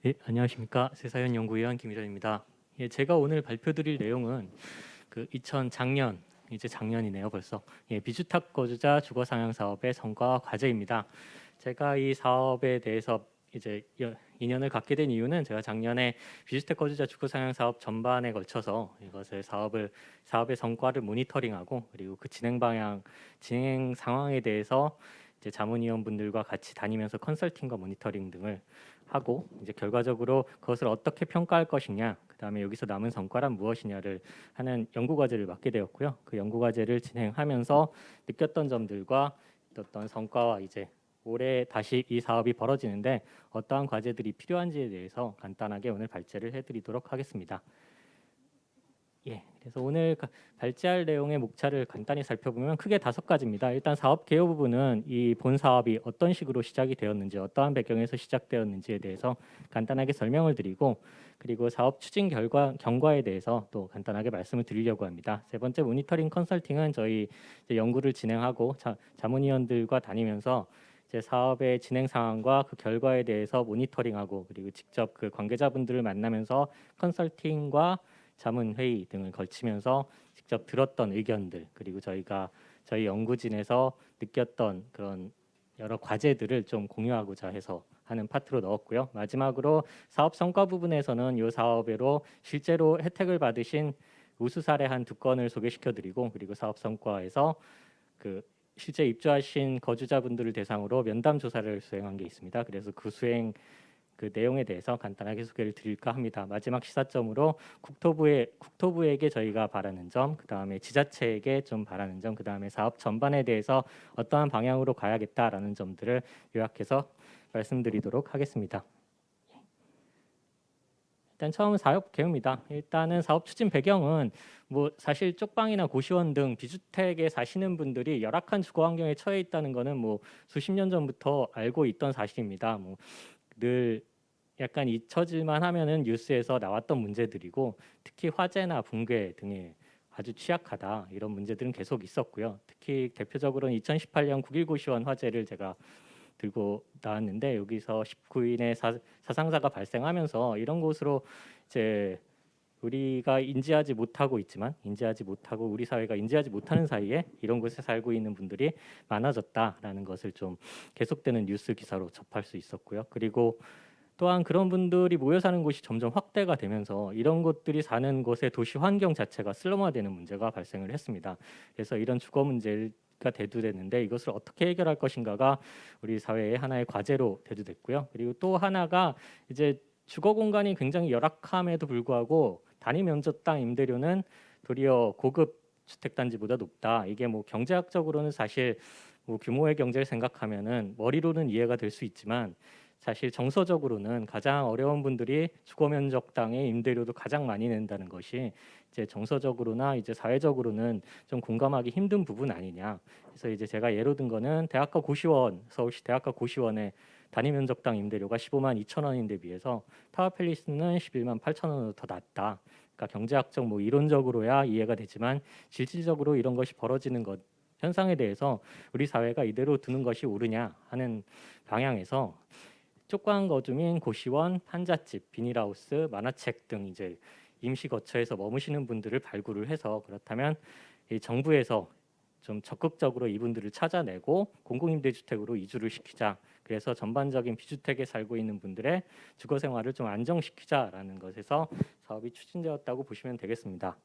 예, 안녕하십니까. 세사연 연구위원 김일현입니다. 예, 제가 오늘 발표드릴 내용은 작년, 이제 작년이네요 벌써. 예, 비주택 거주자 주거 상향 사업의 성과와 과제입니다. 제가 이 사업에 대해서 이제 인연을 갖게 된 이유는 제가 작년에 비주택 거주자 주거 상향 사업 전반에 걸쳐서 이것을 사업의 성과를 모니터링하고, 그리고 그 진행 상황에 대해서 이제 자문위원분들과 같이 다니면서 컨설팅과 모니터링 등을 하고, 이제 결과적으로 그것을 어떻게 평가할 것이냐, 그다음에 여기서 남은 성과란 무엇이냐를 하는 연구 과제를 맡게 되었고요. 그 연구 과제를 진행하면서 느꼈던 점들과 어떤 성과와, 이제 올해 다시 이 사업이 벌어지는데 어떠한 과제들이 필요한지에 대해서 간단하게 오늘 발제를 해드리도록 하겠습니다. 예, 그래서 오늘 발제할 내용의 목차를 간단히 살펴보면 크게 5가지입니다. 일단 사업 개요 부분은 이 본 사업이 어떤 식으로 시작이 되었는지, 어떠한 배경에서 시작되었는지에 대해서 간단하게 설명을 드리고, 그리고 사업 추진 경과에 대해서 또 간단하게 말씀을 드리려고 합니다. 세 번째, 모니터링 컨설팅은 저희 이제 연구를 진행하고 자문위원들과 다니면서 이제 사업의 진행 상황과 그 결과에 대해서 모니터링하고, 그리고 직접 그 관계자분들을 만나면서 컨설팅과 자문 회의 등을 걸치면서 직접 들었던 의견들, 그리고 저희 연구진에서 느꼈던 그런 여러 과제들을 좀 공유하고자 해서 하는 파트로 넣었고요. 마지막으로 사업 성과 부분에서는 이 사업으로 실제로 혜택을 받으신 우수 사례 한 2건을 소개시켜드리고, 그리고 사업 성과에서 그 실제 입주하신 거주자분들을 대상으로 면담 조사를 수행한 게 있습니다. 그래서 그 내용에 대해서 간단하게 소개를 드릴까 합니다. 마지막 시사점으로 국토부에게 저희가 바라는 점, 그다음에 지자체에게 좀 바라는 점, 그다음에 사업 전반에 대해서 어떠한 방향으로 가야겠다라는 점들을 요약해서 말씀드리도록 하겠습니다. 일단 처음은 사업 개요입니다. 일단은 사업 추진 배경은 뭐 사실 쪽방이나 고시원 등 비주택에 사시는 분들이 열악한 주거 환경에 처해 있다는 것은 뭐 수십 년 전부터 알고 있던 사실입니다. 늘 약간 잊혀질만 하면은 뉴스에서 나왔던 문제들이고, 특히 화재나 붕괴 등에 아주 취약하다, 이런 문제들은 계속 있었고요. 특히 대표적으로는 2018년 9.19 시원 화재를 제가 들고 나왔는데, 여기서 19인의 사상자가 발생하면서 이런 곳으로 이제 우리가 인지하지 못하고 우리 사회가 인지하지 못하는 사이에 이런 곳에 살고 있는 분들이 많아졌다라는 것을 좀 계속되는 뉴스 기사로 접할 수 있었고요. 그리고 또한 그런 분들이 모여 사는 곳이 점점 확대가 되면서 이런 곳들이 사는 곳의 도시 환경 자체가 슬럼화되는 문제가 발생을 했습니다. 그래서 이런 주거 문제가 대두되는데 이것을 어떻게 해결할 것인가가 우리 사회의 하나의 과제로 대두됐고요. 그리고 또 하나가 이제 주거 공간이 굉장히 열악함에도 불구하고 단위 면적 땅 임대료는 도리어 고급 주택단지보다 높다. 이게 뭐 경제학적으로는 사실 뭐 규모의 경제를 생각하면은 머리로는 이해가 될 수 있지만, 사실 정서적으로는 가장 어려운 분들이 주거 면적 땅의 임대료도 가장 많이 낸다는 것이 이제 정서적으로나 이제 사회적으로는 좀 공감하기 힘든 부분 아니냐. 그래서 이제 제가 예로 든 거는 서울시 대학가 고시원의 단위 면적 땅 임대료가 15만 2천 원인데 비해서 타워팰리스는 11만 8천 원으로 더 낮다. 그러니까 경제학적 뭐 이론적으로야 이해가 되지만 실질적으로 이런 것이 벌어지는 것 현상에 대해서 우리 사회가 이대로 두는 것이 옳으냐 하는 방향에서 쪽방 거주민, 고시원, 한잣집, 비닐하우스, 만화책 등 이제 임시 거처에서 머무시는 분들을 발굴을 해서, 그렇다면 이 정부에서 좀 적극적으로 이분들을 찾아내고 공공임대주택으로 이주를 시키자. 그래서 전반적인 비주택에 살고 있는 분들의 주거 생활을 좀 안정시키자라는 것에서 사업이 추진되었다고 보시면 되겠습니다.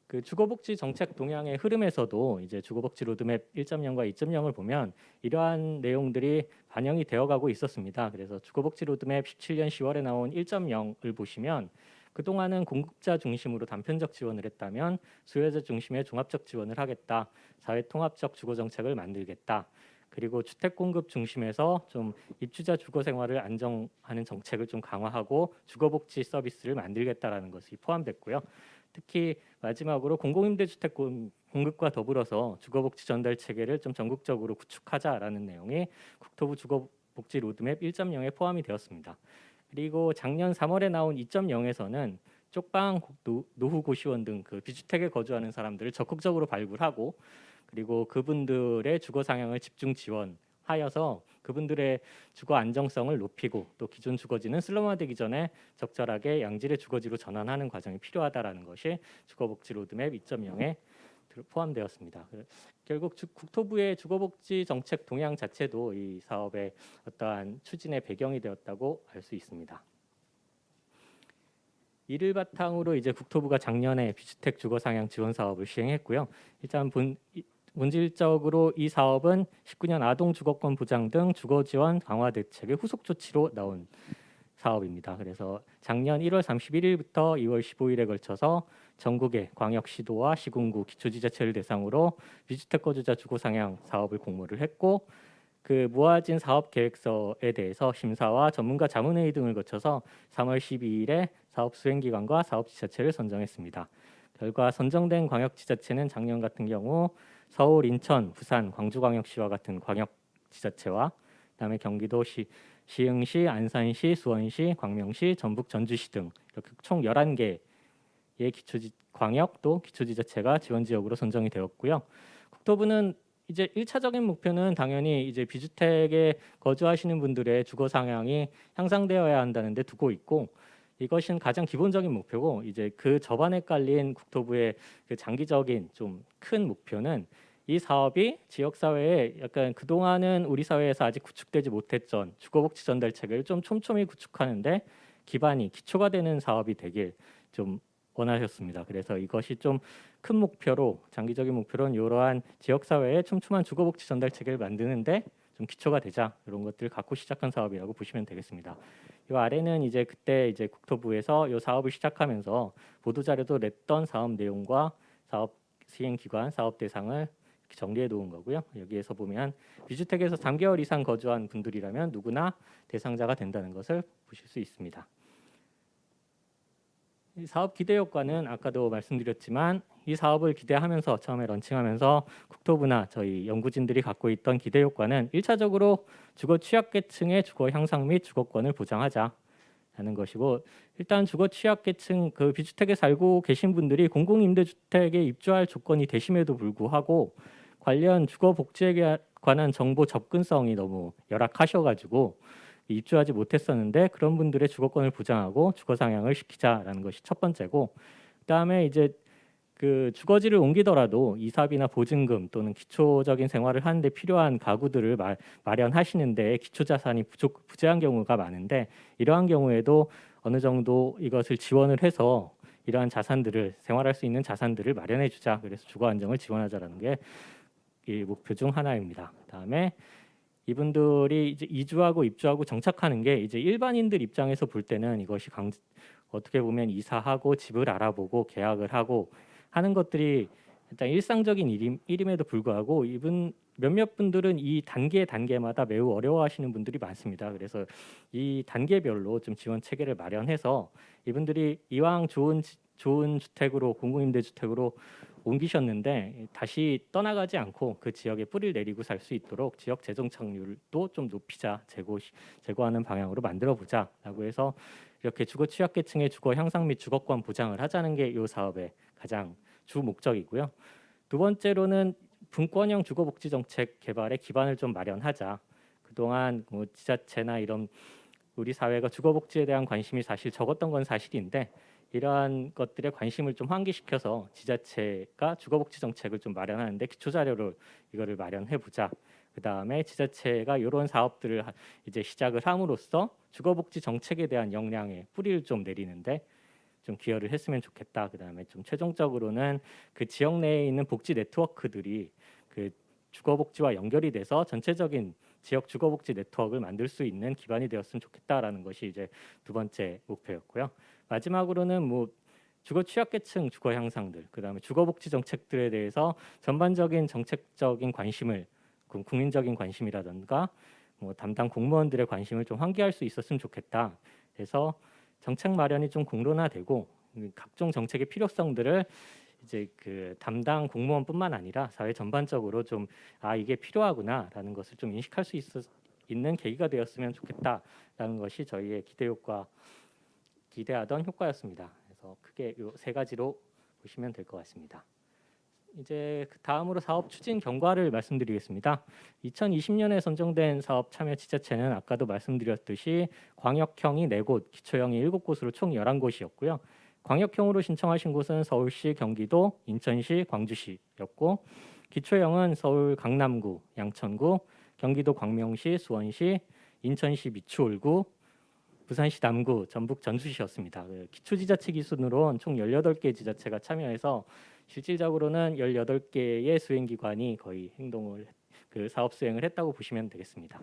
그 주거복지 정책 동향의 흐름에서도 이제 주거복지 로드맵 1.0과 2.0을 보면 이러한 내용들이 반영이 되어가고 있었습니다. 그래서 주거복지 로드맵 17년 10월에 나온 1.0을 보시면, 그동안은 공급자 중심으로 단편적 지원을 했다면 수요자 중심의 종합적 지원을 하겠다, 사회통합적 주거정책을 만들겠다, 그리고 주택 공급 중심에서 좀 입주자 주거 생활을 안정하는 정책을 좀 강화하고 주거복지 서비스를 만들겠다라는 것이 포함됐고요. 특히 마지막으로 공공임대주택 공급과 더불어서 주거복지 전달 체계를 좀 전국적으로 구축하자라는 내용이 국토부 주거복지 로드맵 1.0에 포함이 되었습니다. 그리고 작년 3월에 나온 2.0에서는 쪽방, 노후 고시원 등 그 비주택에 거주하는 사람들을 적극적으로 발굴하고, 그리고 그분들의 주거 상향을 집중 지원 하여서 그분들의 주거 안정성을 높이고 또 기존 주거지는 슬럼화되기 전에 적절하게 양질의 주거지로 전환하는 과정이 필요하다라는 것이 주거복지 로드맵 2.0에 포함되었습니다. 결국 국토부의 주거복지 정책 동향 자체도 이 사업의 어떠한 추진의 배경이 되었다고 알 수 있습니다. 이를 바탕으로 이제 국토부가 작년에 비주택 주거 상향 지원 사업을 시행했고요. 일단 본질적으로 이 사업은 19년 아동 주거권 보장 등 주거 지원 강화 대책의 후속 조치로 나온 사업입니다. 그래서 작년 1월 31일부터 2월 15일에 걸쳐서 전국의 광역시도와 시군구 기초지자체를 대상으로 비주택 거주자 주거 상향 사업을 공모를 했고 그 모아진 사업 계획서에 대해서 심사와 전문가 자문회의 등을 거쳐서 3월 12일에 사업 수행기관과 사업지자체를 선정했습니다. 결과 선정된 광역지자체는 작년 같은 경우 서울, 인천, 부산, 광주광역시와 같은 광역지자체와 그다음에 경기도시, 시흥시, 안산시, 수원시, 광명시, 전북, 전주시 등 이렇게 총 11개의 광역 또 기초지자체가 지원 지역으로 선정이 되었고요. 국토부는 이제 1차적인 목표는 당연히 이제 비주택에 거주하시는 분들의 주거 상향이 향상되어야 한다는 데 두고 있고 이것은 가장 기본적인 목표고 이제 그 저반에 깔린 국토부의 그 장기적인 좀 큰 목표는 이 사업이 지역 사회에 약간 그동안은 우리 사회에서 아직 구축되지 못했던 주거복지 전달 체계를 좀 촘촘히 구축하는데 기초가 되는 사업이 되길 좀 원하셨습니다. 그래서 이것이 좀 큰 목표로 장기적인 목표로는 이러한 지역 사회에 촘촘한 주거복지 전달 체계를 만드는데 좀 기초가 되자 이런 것들을 갖고 시작한 사업이라고 보시면 되겠습니다. 이 아래는 이제 그때 이제 국토부에서 이 사업을 시작하면서 보도 자료도 냈던 사업 내용과 사업 시행 기관, 사업 대상을 정리해 놓은 거고요. 여기에서 보면 비주택에서 3개월 이상 거주한 분들이라면 누구나 대상자가 된다는 것을 보실 수 있습니다. 이 사업 기대 효과는 아까도 말씀드렸지만 이 사업을 기대하면서 처음에 런칭하면서 국토부나 저희 연구진들이 갖고 있던 기대 효과는 1차적으로 주거 취약계층의 주거 향상 및 주거권을 보장하자는 것이고 일단 주거 취약계층 그 비주택에 살고 계신 분들이 공공임대주택에 입주할 조건이 되심에도 불구하고 관련 주거복지에 관한 정보 접근성이 너무 열악하셔가지고 입주하지 못했었는데 그런 분들의 주거권을 보장하고 주거 상향을 시키자라는 것이 첫 번째고 그다음에 이제 그 주거지를 옮기더라도 이사비나 보증금 또는 기초적인 생활을 하는데 필요한 가구들을 마련하시는데 기초 자산이 부재한 경우가 많은데 이러한 경우에도 어느 정도 이것을 지원을 해서 이러한 자산들을 생활할 수 있는 자산들을 마련해 주자. 그래서 주거 안정을 지원하자라는 게 이 목표 중 하나입니다. 그다음에 이분들이 이제 이주하고 입주하고 정착하는 게 이제 일반인들 입장에서 볼 때는 이것이 어떻게 보면 이사하고 집을 알아보고 계약을 하고 하는 것들이 일단 일상적인 일임에도 불구하고 몇몇 분들은 이 단계마다 매우 어려워하시는 분들이 많습니다. 그래서 이 단계별로 좀 지원 체계를 마련해서 이분들이 이왕 좋은 주택으로 공공임대주택으로 옮기셨는데 다시 떠나가지 않고 그 지역에 뿌리를 내리고 살 수 있도록 지역 재정착률도 좀 높이자 제고하는 방향으로 만들어 보자라고 해서 이렇게 주거 취약계층의 주거 향상 및 주거권 보장을 하자는 게 이 사업의 가장 주 목적이고요. 두 번째로는 분권형 주거복지 정책 개발의 기반을 좀 마련하자. 그동안 뭐 지자체나 이런 우리 사회가 주거복지에 대한 관심이 사실 적었던 건 사실인데 이러한 것들에 관심을 좀 환기시켜서 지자체가 주거복지 정책을 좀 마련하는데 기초 자료를 이거를 마련해 보자. 그 다음에 지자체가 이런 사업들을 이제 시작을 함으로써 주거복지 정책에 대한 역량에 뿌리를 좀 내리는데 좀 기여를 했으면 좋겠다. 그 다음에 좀 최종적으로는 그 지역 내에 있는 복지 네트워크들이 그 주거복지와 연결이 돼서 전체적인 지역 주거복지 네트워크를 만들 수 있는 기반이 되었으면 좋겠다라는 것이 이제 두 번째 목표였고요. 마지막으로는 뭐 주거 취약계층 주거 향상들, 그다음에 주거복지 정책들에 대해서 전반적인 정책적인 관심을 국민적인 관심이라든가 뭐 담당 공무원들의 관심을 좀 환기할 수 있었으면 좋겠다. 그래서 정책 마련이 좀 공론화되고 각종 정책의 필요성들을 이제 그 담당 공무원뿐만 아니라 사회 전반적으로 좀 이게 필요하구나라는 것을 좀 인식할 수 있는 계기가 되었으면 좋겠다라는 것이 저희의 기대하던 효과였습니다. 그래서 크게 이 세 가지로 보시면 될 것 같습니다. 이제 다음으로 사업 추진 경과를 말씀드리겠습니다. 2020년에 선정된 사업 참여 지자체는 아까도 말씀드렸듯이 광역형이 4곳, 기초형이 7곳으로 총 11곳이었고요. 광역형으로 신청하신 곳은 서울시, 경기도, 인천시, 광주시였고 기초형은 서울 강남구, 양천구, 경기도 광명시, 수원시, 인천시 미추홀구, 부산시 남구, 전북 전주시였습니다. 기초지자체 기준으로는 총 18개 지자체가 참여해서 실질적으로는 18개의 수행기관이 거의 사업 수행을 했다고 보시면 되겠습니다.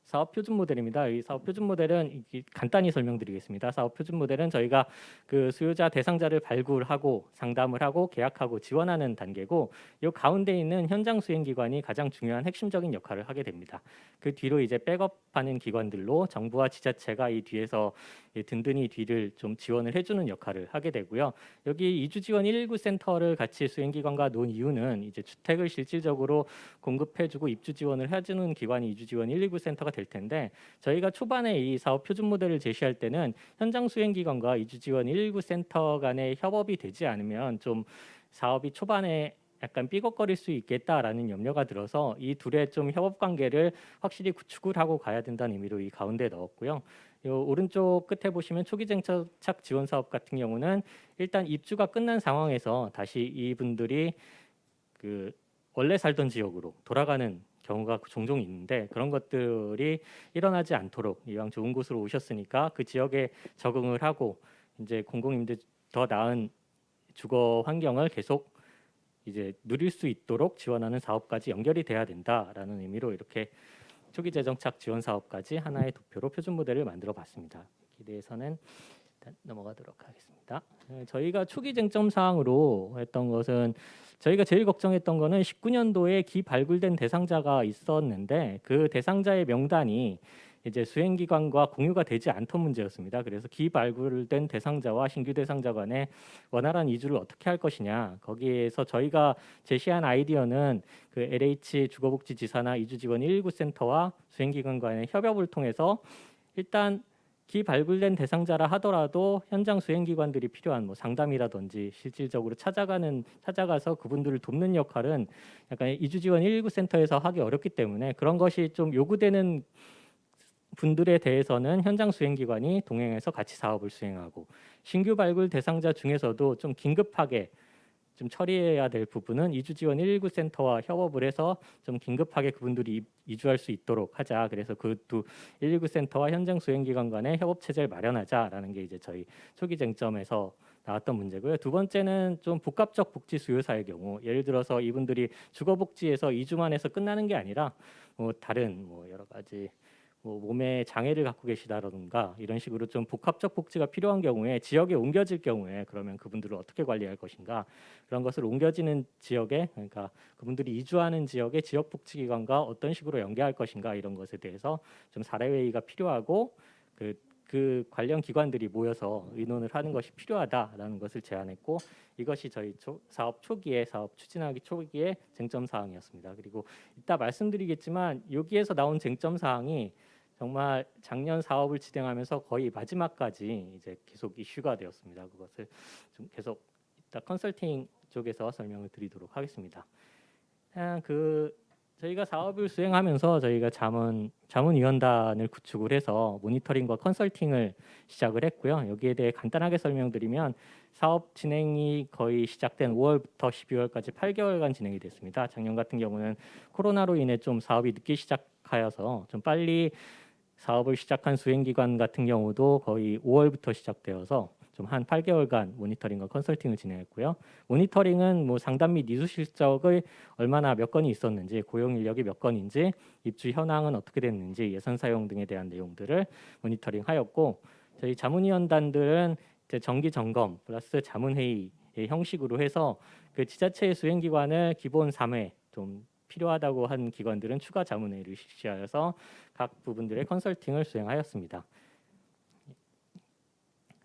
사업 표준 모델입니다. 이 사업 표준 모델은 간단히 설명드리겠습니다. 사업 표준 모델은 저희가 그 수요자 대상자를 발굴하고 상담을 하고 계약하고 지원하는 단계고, 이 가운데 있는 현장 수행 기관이 가장 중요한 핵심적인 역할을 하게 됩니다. 그 뒤로 이제 백업하는 기관들로 정부와 지자체가 이 뒤에서 든든히 뒤를 좀 지원을 해주는 역할을 하게 되고요. 여기 이주 지원 119 센터를 같이 수행 기관과 놓은 이유는 이제 주택을 실질적으로 공급해주고 입주 지원을 해주는 기관이 이주 지원 119 센터가 될 텐데, 저희가 초반에 이 사업 표준 모델을 제시할 때는 현장 수행 기관과 이주 지원 119 센터 간의 협업이 되지 않으면 좀 사업이 초반에 약간 삐걱거릴 수 있겠다라는 염려가 들어서 이 둘의 좀 협업 관계를 확실히 구축을 하고 가야 된다는 의미로 이 가운데 넣었고요. 요 오른쪽 끝에 보시면 초기 정착 지원 사업 같은 경우는 일단 입주가 끝난 상황에서 다시 이분들이 그 원래 살던 지역으로 돌아가는 경우가 종종 있는데, 그런 것들이 일어나지 않도록 이왕 좋은 곳으로 오셨으니까 그 지역에 적응을 하고 이제 공공임대 더 나은 주거 환경을 계속 이제 누릴 수 있도록 지원하는 사업까지 연결이 돼야 된다라는 의미로 이렇게 초기 재정착 지원 사업까지 하나의 도표로 표준 모델을 만들어 봤습니다. 여기에 대해서는 일단 넘어가도록 하겠습니다. 저희가 초기 쟁점 사항으로 했던 것은, 저희가 제일 걱정했던 거는 19년도에 기발굴된 대상자가 있었는데 그 대상자의 명단이 이제 수행기관과 공유가 되지 않던 문제였습니다. 그래서 기발굴된 대상자와 신규 대상자 간의 원활한 이주를 어떻게 할 것이냐, 거기에서 저희가 제시한 아이디어는 그 LH 주거복지지사나 이주지원 119 센터와 수행기관 간의 협업을 통해서 일단 기발굴된 대상자라 하더라도 현장 수행기관들이 필요한 뭐 상담이라든지 실질적으로 찾아가서 그분들을 돕는 역할은 약간 이주지원 119 센터에서 하기 어렵기 때문에 그런 것이 좀 요구되는 분들에 대해서는 현장 수행기관이 동행해서 같이 사업을 수행하고, 신규 발굴 대상자 중에서도 좀 긴급하게 좀 처리해야 될 부분은 이주지원 119 센터와 협업을 해서 좀 긴급하게 그분들이 이주할 수 있도록 하자. 그래서 그 두 119 센터와 현장 수행기관 간의 협업 체제를 마련하자라는 게 이제 저희 초기 쟁점에서 나왔던 문제고요. 두 번째는 좀 복합적 복지 수요사의 경우, 예를 들어서 이분들이 주거복지에서 이주만 해서 끝나는 게 아니라 뭐 다른 뭐 여러 가지 뭐 몸에 장애를 갖고 계시다던가 이런 식으로 좀 복합적 복지가 필요한 경우에 지역에 옮겨질 경우에 그러면 그분들을 어떻게 관리할 것인가, 그런 것을 옮겨지는 지역에, 그러니까 그분들이 이주하는 지역의 지역복지기관과 어떤 식으로 연계할 것인가, 이런 것에 대해서 좀 사례회의가 필요하고 그 관련 기관들이 모여서 의논을 하는 것이 필요하다라는 것을 제안했고, 이것이 저희 사업 추진하기 초기의 쟁점 사항이었습니다. 그리고 이따 말씀드리겠지만 여기에서 나온 쟁점 사항이 정말 작년 사업을 진행하면서 거의 마지막까지 이제 계속 이슈가 되었습니다. 그것을 좀 계속 이따 컨설팅 쪽에서 설명을 드리도록 하겠습니다. 저희가 사업을 수행하면서 저희가 자문위원단을 구축을 해서 모니터링과 컨설팅을 시작을 했고요. 여기에 대해 간단하게 설명드리면, 사업 진행이 거의 시작된 5월부터 12월까지 8개월간 진행이 됐습니다. 작년 같은 경우는 코로나로 인해 좀 사업이 늦게 시작하여서 좀 빨리 사업을 시작한 수행기관 같은 경우도 거의 5월부터 시작되어서 좀 한 8개월간 모니터링과 컨설팅을 진행했고요. 모니터링은 뭐 상담 및 이수 실적을 얼마나 몇 건이 있었는지, 고용 인력이 몇 건인지, 입주 현황은 어떻게 됐는지, 예산 사용 등에 대한 내용들을 모니터링하였고, 저희 자문위원단들은 이제 정기 점검 플러스 자문회의의 형식으로 해서 그 지자체의 수행기관을 기본 3회, 좀 필요하다고 한 기관들은 추가 자문회의를 실시하여서 각 부분들의 컨설팅을 수행하였습니다.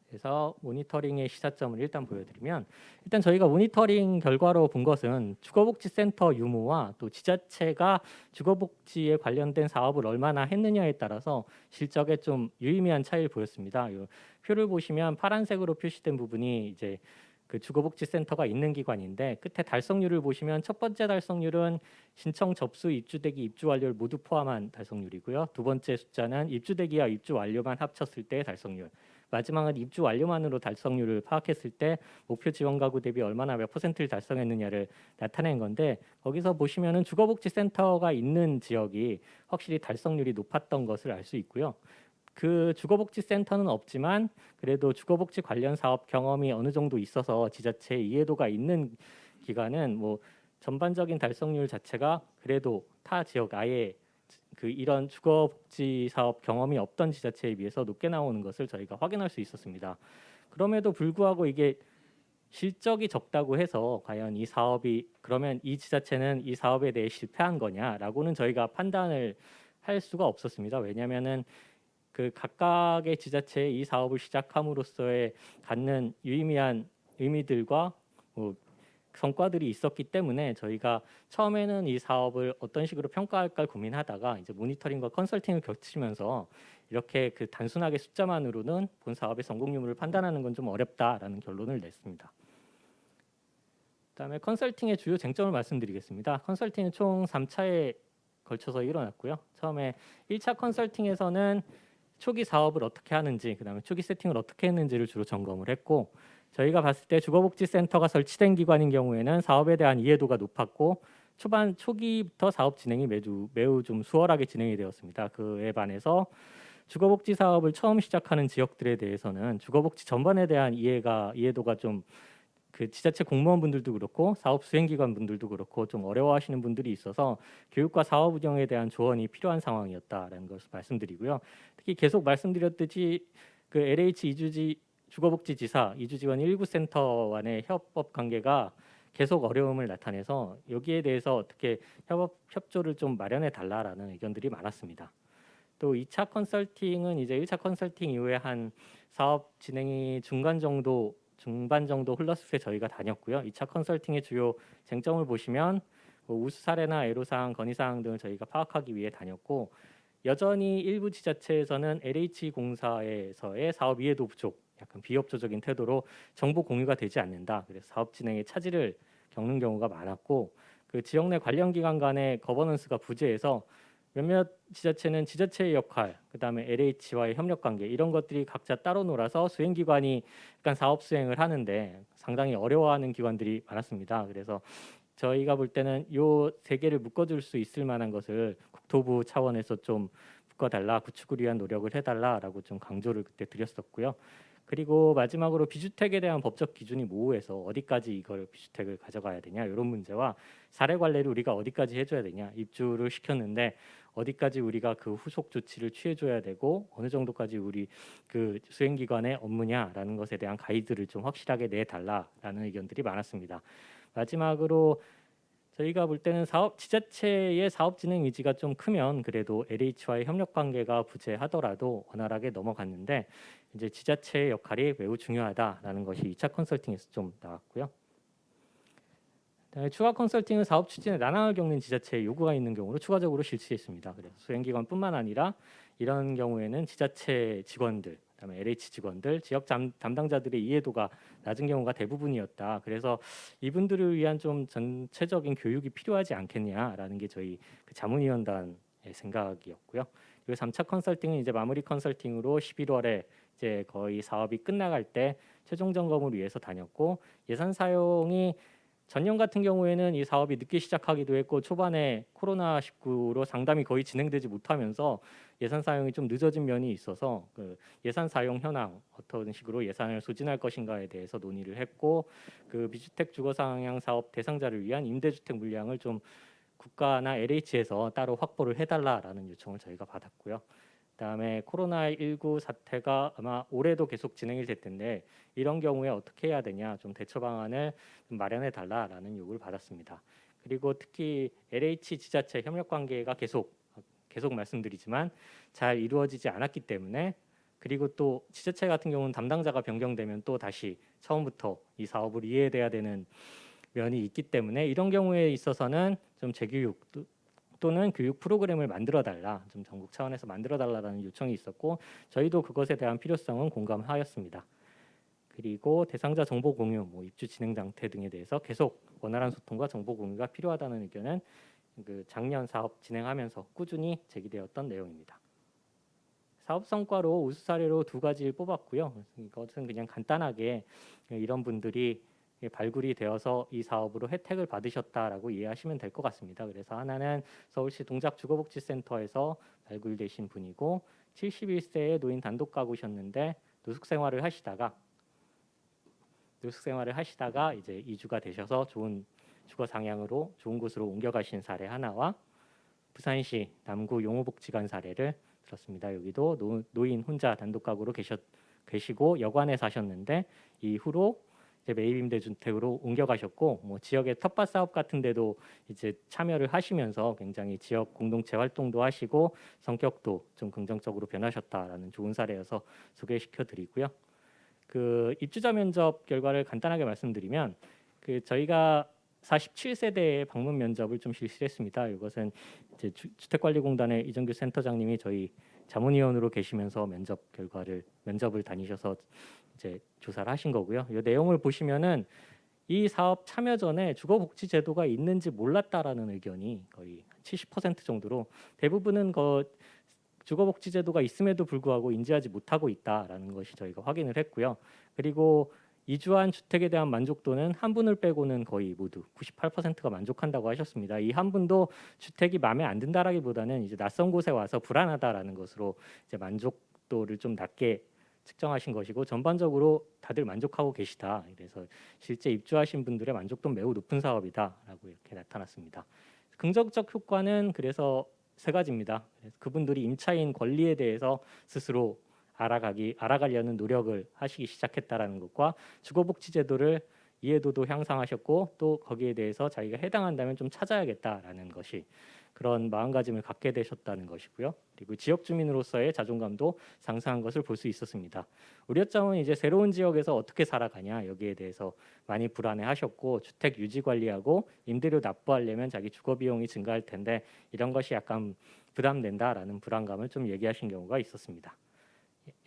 그래서 모니터링의 시사점을 일단 보여드리면, 일단 저희가 모니터링 결과로 본 것은 주거복지센터 유무와 또 지자체가 주거복지에 관련된 사업을 얼마나 했느냐에 따라서 실적에 좀 유의미한 차이를 보였습니다. 이 표를 보시면 파란색으로 표시된 부분이 이제 그 주거복지센터가 있는 기관인데 끝에 달성률을 보시면 첫 번째 달성률은 신청 접수, 입주대기, 입주 완료를 모두 포함한 달성률이고요. 두 번째 숫자는 입주대기와 입주 완료만 합쳤을 때의 달성률. 마지막은 입주 완료만으로 달성률을 파악했을 때 목표 지원 가구 대비 얼마나 몇 퍼센트를 달성했느냐를 나타낸 건데 거기서 보시면은 주거복지센터가 있는 지역이 확실히 달성률이 높았던 것을 알 수 있고요. 그 주거복지센터는 없지만 그래도 주거복지 관련 사업 경험이 어느 정도 있어서 지자체 이해도가 있는 기관은 뭐 전반적인 달성률 자체가 그래도 타 지역 아예 그 이런 주거복지 사업 경험이 없던 지자체에 비해서 높게 나오는 것을 저희가 확인할 수 있었습니다. 그럼에도 불구하고 이게 실적이 적다고 해서 과연 이 사업이 그러면 이 지자체는 이 사업에 대해 실패한 거냐라고는 저희가 판단을 할 수가 없었습니다. 왜냐하면은 그 각각의 지자체에 이 사업을 시작함으로써의 갖는 유의미한 의미들과 뭐 성과들이 있었기 때문에 저희가 처음에는 이 사업을 어떤 식으로 평가할까 고민하다가 이제 모니터링과 컨설팅을 겹치면서 이렇게 그 단순하게 숫자만으로는 본 사업의 성공 유무를 판단하는 건 좀 어렵다라는 결론을 냈습니다. 그다음에 컨설팅의 주요 쟁점을 말씀드리겠습니다. 컨설팅은 총 3차에 걸쳐서 일어났고요. 처음에 1차 컨설팅에서는 초기 사업을 어떻게 하는지, 그다음에 초기 세팅을 어떻게 했는지를 주로 점검을 했고 저희가 봤을 때 주거복지센터가 설치된 기관인 경우에는 사업에 대한 이해도가 높았고 초기부터 사업 진행이 매우 좀 수월하게 진행이 되었습니다. 그에 반해서 주거복지 사업을 처음 시작하는 지역들에 대해서는 주거복지 전반에 대한 이해도가 좀 그 지자체 공무원분들도 그렇고 사업 수행기관 분들도 그렇고 좀 어려워하시는 분들이 있어서 교육과 사업 운영에 대한 조언이 필요한 상황이었다라는 것을 말씀드리고요. 특히 계속 말씀드렸듯이 그 LH 이주지 주거복지지사 이주지원 1구 센터 간의 협업 관계가 계속 어려움을 나타내서 여기에 대해서 어떻게 협조를 좀 마련해 달라라는 의견들이 많았습니다. 또 2차 컨설팅은 이제 1차 컨설팅 이후에 한 사업 진행이 중반 정도 흘렀을 때 저희가 다녔고요. 2차 컨설팅의 주요 쟁점을 보시면 뭐 우수 사례나 애로사항, 건의사항 등을 저희가 파악하기 위해 다녔고 여전히 일부 지자체에서는 LH공사에서의 사업 이해도 부족, 약간 비협조적인 태도로 정보 공유가 되지 않는다. 그래서 사업 진행에 차질을 겪는 경우가 많았고 그 지역 내 관련 기관 간의 거버넌스가 부재해서 몇몇 지자체는 지자체의 역할, 그다음에 LH와의 협력 관계 이런 것들이 각자 따로 놀아서 수행기관이 약간 사업 수행을 하는데 상당히 어려워하는 기관들이 많았습니다. 그래서 저희가 볼 때는 요 세 개를 묶어줄 수 있을 만한 것을 국토부 차원에서 좀 묶어달라, 구축을 위한 노력을 해달라라고 좀 강조를 그때 드렸었고요. 그리고 마지막으로 비주택에 대한 법적 기준이 모호해서 어디까지 이걸 비주택을 가져가야 되냐 이런 문제와 사례 관리를 우리가 어디까지 해줘야 되냐 입주를 시켰는데 어디까지 우리가 그 후속 조치를 취해줘야 되고 어느 정도까지 우리 그 수행기관의 업무냐라는 것에 대한 가이드를 좀 확실하게 내달라라는 의견들이 많았습니다. 마지막으로 저희가 볼 때는 지자체의 사업 진행 의지가 좀 크면 그래도 LH와의 협력 관계가 부재하더라도 원활하게 넘어갔는데 이제 지자체의 역할이 매우 중요하다라는 것이 2차 컨설팅에서 좀 나왔고요. 추가 컨설팅은 사업 추진에 난항을 겪는 지자체의 요구가 있는 경우로 추가적으로 실시했습니다. 그래서 수행기관뿐만 아니라 이런 경우에는 지자체 직원들, 그다음에 LH 직원들, 지역 담당자들의 이해도가 낮은 경우가 대부분이었다. 그래서 이분들을 위한 좀 전체적인 교육이 필요하지 않겠냐라는 게 저희 그 자문위원단의 생각이었고요. 그리고 3차 컨설팅은 이제 마무리 컨설팅으로 11월에 이제 거의 사업이 끝나갈 때 최종 점검을 위해서 다녔고 예산 사용이 전년 같은 경우에는 이 사업이 늦게 시작하기도 했고 초반에 코로나19로 상담이 거의 진행되지 못하면서 예산 사용이 좀 늦어진 면이 있어서 그 예산 사용 현황 어떤 식으로 예산을 소진할 것인가에 대해서 논의를 했고 그 비주택 주거 상향 사업 대상자를 위한 임대주택 물량을 좀 국가나 LH에서 따로 확보를 해달라라는 요청을 저희가 받았고요. 그다음에 코로나19 사태가 아마 올해도 계속 진행이 될 텐데 이런 경우에 어떻게 해야 되냐 좀 대처 방안을 좀 마련해 달라라는 요구를 받았습니다. 그리고 특히 LH 지자체 협력 관계가 계속 말씀드리지만 잘 이루어지지 않았기 때문에 그리고 또 지자체 같은 경우는 담당자가 변경되면 또 다시 처음부터 이 사업을 이해돼야 되는 면이 있기 때문에 이런 경우에 있어서는 좀 재교육 또는 교육 프로그램을 만들어 달라, 좀 전국 차원에서 만들어 달라라는 요청이 있었고 저희도 그것에 대한 필요성은 공감하였습니다. 그리고 대상자 정보 공유, 입주 진행 상태 등에 대해서 계속 원활한 소통과 정보 공유가 필요하다는 의견은 그 작년 사업 진행하면서 꾸준히 제기되었던 내용입니다. 사업 성과로 우수 사례로 2가지를 뽑았고요. 이것은 그냥 간단하게 이런 분들이 발굴이 되어서 이 사업으로 혜택을 받으셨다라고 이해하시면 될 것 같습니다. 그래서 하나는 서울시 동작주거복지센터에서 발굴되신 분이고 71세의 노인 단독 가구셨는데 노숙 생활을 하시다가 이제 이주가 되셔서 좋은 주거 상향으로 좋은 곳으로 옮겨가신 사례 하나와 부산시 남구 용호복지관 사례를 들었습니다. 여기도 노인 혼자 단독 가구로 계시고 여관에 사셨는데 이후로 이제 매입 임대주택으로 옮겨가셨고 지역의 텃밭 사업 같은 데도 이제 참여를 하시면서 굉장히 지역 공동체 활동도 하시고 성격도 좀 긍정적으로 변하셨다라는 좋은 사례여서 소개시켜 드리고요. 그 입주자 면접 결과를 간단하게 말씀드리면 저희가 47세대의 방문 면접을 좀 실시했습니다. 이것은 이제 주택관리공단의 이정규 센터장님이 저희 자문위원으로 계시면서 면접을 다니셔서 이제 조사를 하신 거고요. 이 내용을 보시면은 이 사업 참여 전에 주거복지제도가 있는지 몰랐다라는 의견이 거의 70% 정도로 대부분은 주거복지제도가 있음에도 불구하고 인지하지 못하고 있다라는 것이 저희가 확인을 했고요. 그리고 이주한 주택에 대한 만족도는 한 분을 빼고는 거의 모두 98%가 만족한다고 하셨습니다. 이 한 분도 주택이 마음에 안 든다라기보다는 이제 낯선 곳에 와서 불안하다라는 것으로 이제 만족도를 좀 낮게 측정하신 것이고 전반적으로 다들 만족하고 계시다. 그래서 실제 입주하신 분들의 만족도는 매우 높은 사업이다라고 이렇게 나타났습니다. 긍정적 효과는 그래서 3가지입니다. 그래서 그분들이 임차인 권리에 대해서 스스로 알아가려는 노력을 하시기 시작했다라는 것과 주거복지제도를 이해도도 향상하셨고 또 거기에 대해서 자기가 해당한다면 좀 찾아야겠다라는 것이 그런 마음가짐을 갖게 되셨다는 것이고요. 그리고 지역 주민으로서의 자존감도 상승한 것을 볼 수 있었습니다. 우려점은 이제 새로운 지역에서 어떻게 살아가냐 여기에 대해서 많이 불안해하셨고 주택 유지 관리하고 임대료 납부하려면 자기 주거 비용이 증가할 텐데 이런 것이 약간 부담된다라는 불안감을 좀 얘기하신 경우가 있었습니다.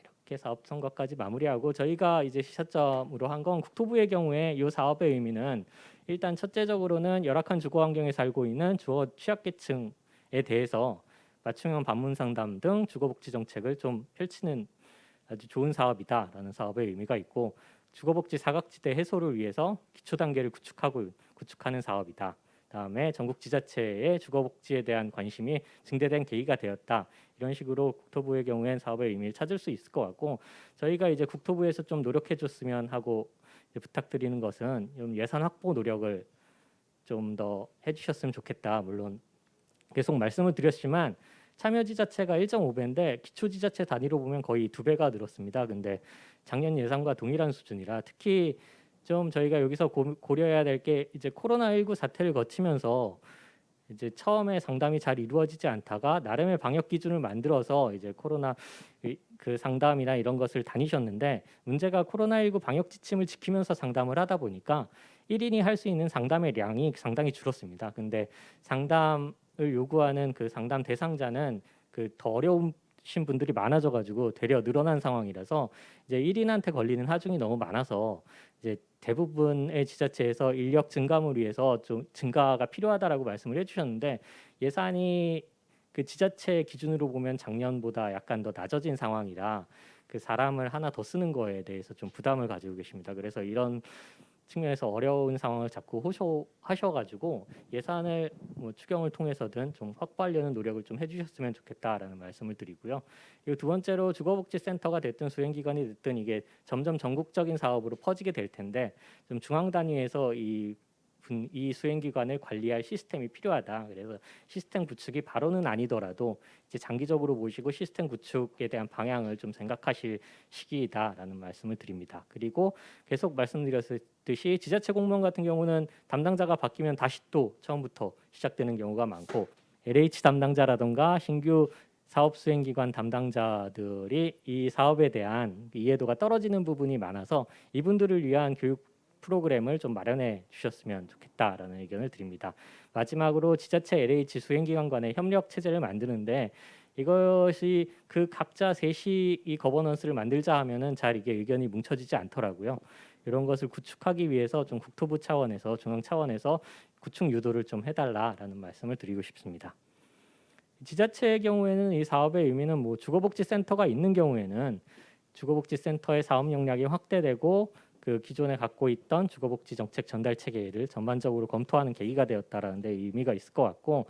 이렇게 사업 성과까지 마무리하고 저희가 이제 시사점으로 한 건 국토부의 경우에 이 사업의 의미는 일단 첫째적으로는 열악한 주거 환경에 살고 있는 주거 취약계층에 대해서 맞춤형 방문 상담 등 주거복지 정책을 좀 펼치는 아주 좋은 사업이다라는 사업의 의미가 있고 주거복지 사각지대 해소를 위해서 기초 단계를 구축하는 사업이다. 다음에 전국 지자체의 주거복지에 대한 관심이 증대된 계기가 되었다. 이런 식으로 국토부의 경우엔 사업의 의미를 찾을 수 있을 것 같고 저희가 이제 국토부에서 좀 노력해줬으면 하고 부탁드리는 것은 예산 확보 노력을 좀 더 해주셨으면 좋겠다. 물론 계속 말씀을 드렸지만 참여지자체가 1.5배인데 기초지자체 단위로 보면 거의 2배가 늘었습니다. 근데 작년 예산과 동일한 수준이라 특히 좀 저희가 여기서 고려해야 될 게 이제 코로나19 사태를 거치면서 이제 처음에 상담이 잘 이루어지지 않다가 나름의 방역 기준을 만들어서 이제 코로나 그 상담이나 이런 것을 다니셨는데 문제가 코로나19 방역 지침을 지키면서 상담을 하다 보니까 1인이 할 수 있는 상담의 량이 상당히 줄었습니다. 근데 상담을 요구하는 그 상담 대상자는 더 어려우신 분들이 많아져가지고 되려 늘어난 상황이라서 이제 1인한테 걸리는 하중이 너무 많아서 이제 대부분의 지자체에서 인력 증감을 위해서 좀 증가가 필요하다라고 말씀을 해주셨는데 예산이 그 지자체 기준으로 보면 작년보다 약간 더 낮아진 상황이라 그 사람을 하나 더 쓰는 거에 대해서 좀 부담을 가지고 계십니다. 그래서 이런 측면에서 어려운 상황을 자꾸 호소하셔가지고 예산을 추경을 통해서든 좀 확보하려는 노력을 좀 해주셨으면 좋겠다라는 말씀을 드리고요. 그리고 2번째로 주거복지센터가 됐든 수행기관이 됐든 이게 점점 전국적인 사업으로 퍼지게 될 텐데 좀 중앙 단위에서 이 수행기관을 관리할 시스템이 필요하다. 그래서 시스템 구축이 바로는 아니더라도 이제 장기적으로 보시고 시스템 구축에 대한 방향을 좀 생각하실 시기이다라는 말씀을 드립니다. 그리고 계속 말씀드렸듯이 지자체 공무원 같은 경우는 담당자가 바뀌면 다시 또 처음부터 시작되는 경우가 많고 LH 담당자라든가 신규 사업 수행기관 담당자들이 이 사업에 대한 이해도가 떨어지는 부분이 많아서 이분들을 위한 교육 프로그램을 좀 마련해 주셨으면 좋겠다라는 의견을 드립니다. 마지막으로 지자체 LH 수행기관 간의 협력 체제를 만드는데 이것이 그 각자 셋이 이 거버넌스를 만들자 하면은 잘 이게 의견이 뭉쳐지지 않더라고요. 이런 것을 구축하기 위해서 좀 국토부 차원에서 중앙 차원에서 구축 유도를 좀 해달라라는 말씀을 드리고 싶습니다. 지자체의 경우에는 이 사업의 의미는 뭐 주거복지센터가 있는 경우에는 주거복지센터의 사업 역량이 확대되고 그 기존에 갖고 있던 주거복지 정책 전달 체계를 전반적으로 검토하는 계기가 되었다라는 데 의미가 있을 것 같고,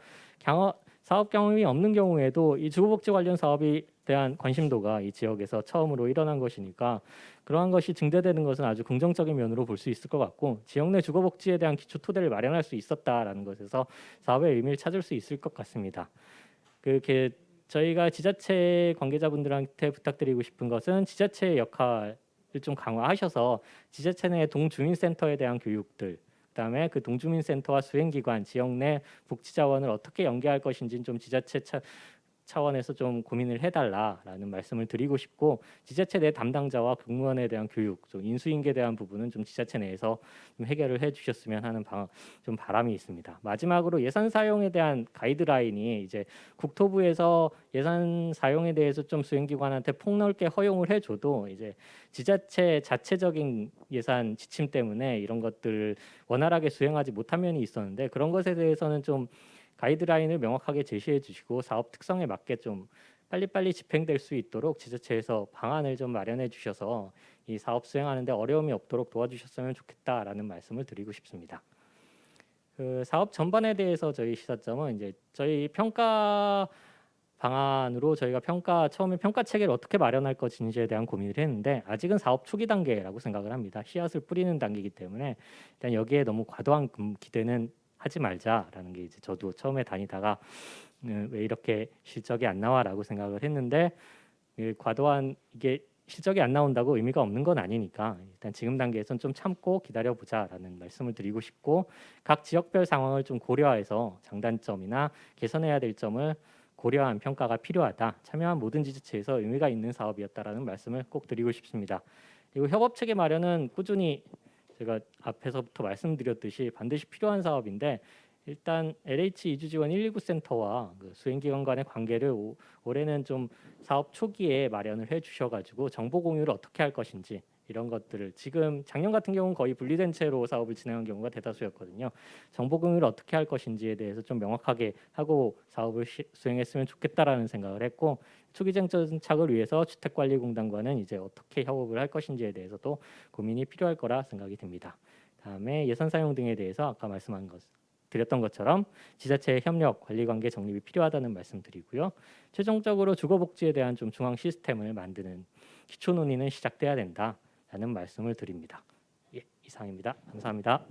사업 경험이 없는 경우에도 이 주거복지 관련 사업에 대한 관심도가 이 지역에서 처음으로 일어난 것이니까 그러한 것이 증대되는 것은 아주 긍정적인 면으로 볼 수 있을 것 같고, 지역 내 주거복지에 대한 기초 토대를 마련할 수 있었다라는 것에서 사업의 의미를 찾을 수 있을 것 같습니다. 그렇게 저희가 지자체 관계자분들한테 부탁드리고 싶은 것은 지자체의 역할을 좀 강화하셔서 지자체 내 동주민센터에 대한 교육들, 그다음에 그 동주민센터와 수행기관, 지역 내 복지자원을 어떻게 연계할 것인지 좀 지자체 차원에서 좀 고민을 해달라라는 말씀을 드리고 싶고, 지자체 내 담당자와 공무원에 대한 교육, 좀 인수인계에 대한 부분은 좀 지자체 내에서 좀 해결을 해주셨으면 하는 좀 바람이 있습니다. 마지막으로 예산 사용에 대한 가이드라인이 이제 국토부에서 예산 사용에 대해서 좀 수행기관한테 폭넓게 허용을 해줘도 이제 지자체 자체적인 예산 지침 때문에 이런 것들을 원활하게 수행하지 못한 면이 있었는데, 그런 것에 대해서는 좀 가이드라인을 명확하게 제시해 주시고 사업 특성에 맞게 좀 빨리빨리 집행될 수 있도록 지자체에서 방안을 좀 마련해 주셔서 이 사업 수행하는 데 어려움이 없도록 도와주셨으면 좋겠다라는 말씀을 드리고 싶습니다. 그 사업 전반에 대해서 저희 시사점은 이제 저희 평가 방안으로 저희가 처음에 평가 체계를 어떻게 마련할 것인지에 대한 고민을 했는데, 아직은 사업 초기 단계라고 생각을 합니다. 씨앗을 뿌리는 단계이기 때문에 일단 여기에 너무 과도한 기대는 하지 말자라는 게 이제 저도 처음에 다니다가 왜 이렇게 실적이 안 나와라고 생각을 했는데, 과도한 이게 실적이 안 나온다고 의미가 없는 건 아니니까 일단 지금 단계에선 좀 참고 기다려보자라는 말씀을 드리고 싶고, 각 지역별 상황을 좀 고려해서 장단점이나 개선해야 될 점을 고려한 평가가 필요하다. 참여한 모든 지자체에서 의미가 있는 사업이었다라는 말씀을 꼭 드리고 싶습니다. 그리고 협업체계 마련은 꾸준히 제가 앞에서부터 말씀드렸듯이 반드시 필요한 사업인데, 일단 LH 이주지원 119 센터와 그 수행기관 간의 관계를 올해는 좀 사업 초기에 마련을 해주셔가지고 정보 공유를 어떻게 할 것인지 이런 것들을, 지금 작년 같은 경우는 거의 분리된 채로 사업을 진행한 경우가 대다수였거든요. 정보 공유를 어떻게 할 것인지에 대해서 좀 명확하게 하고 사업을 수행했으면 좋겠다라는 생각을 했고, 초기 정착을 위해서 주택관리공단과는 이제 어떻게 협업을 할 것인지에 대해서도 고민이 필요할 거라 생각이 듭니다. 다음에 예산 사용 등에 대해서 아까 드렸던 것처럼 지자체의 협력, 관리관계 정립이 필요하다는 말씀드리고요. 최종적으로 주거복지에 대한 좀 중앙 시스템을 만드는 기초 논의는 시작돼야 된다라는 말씀을 드립니다. 예, 이상입니다. 감사합니다.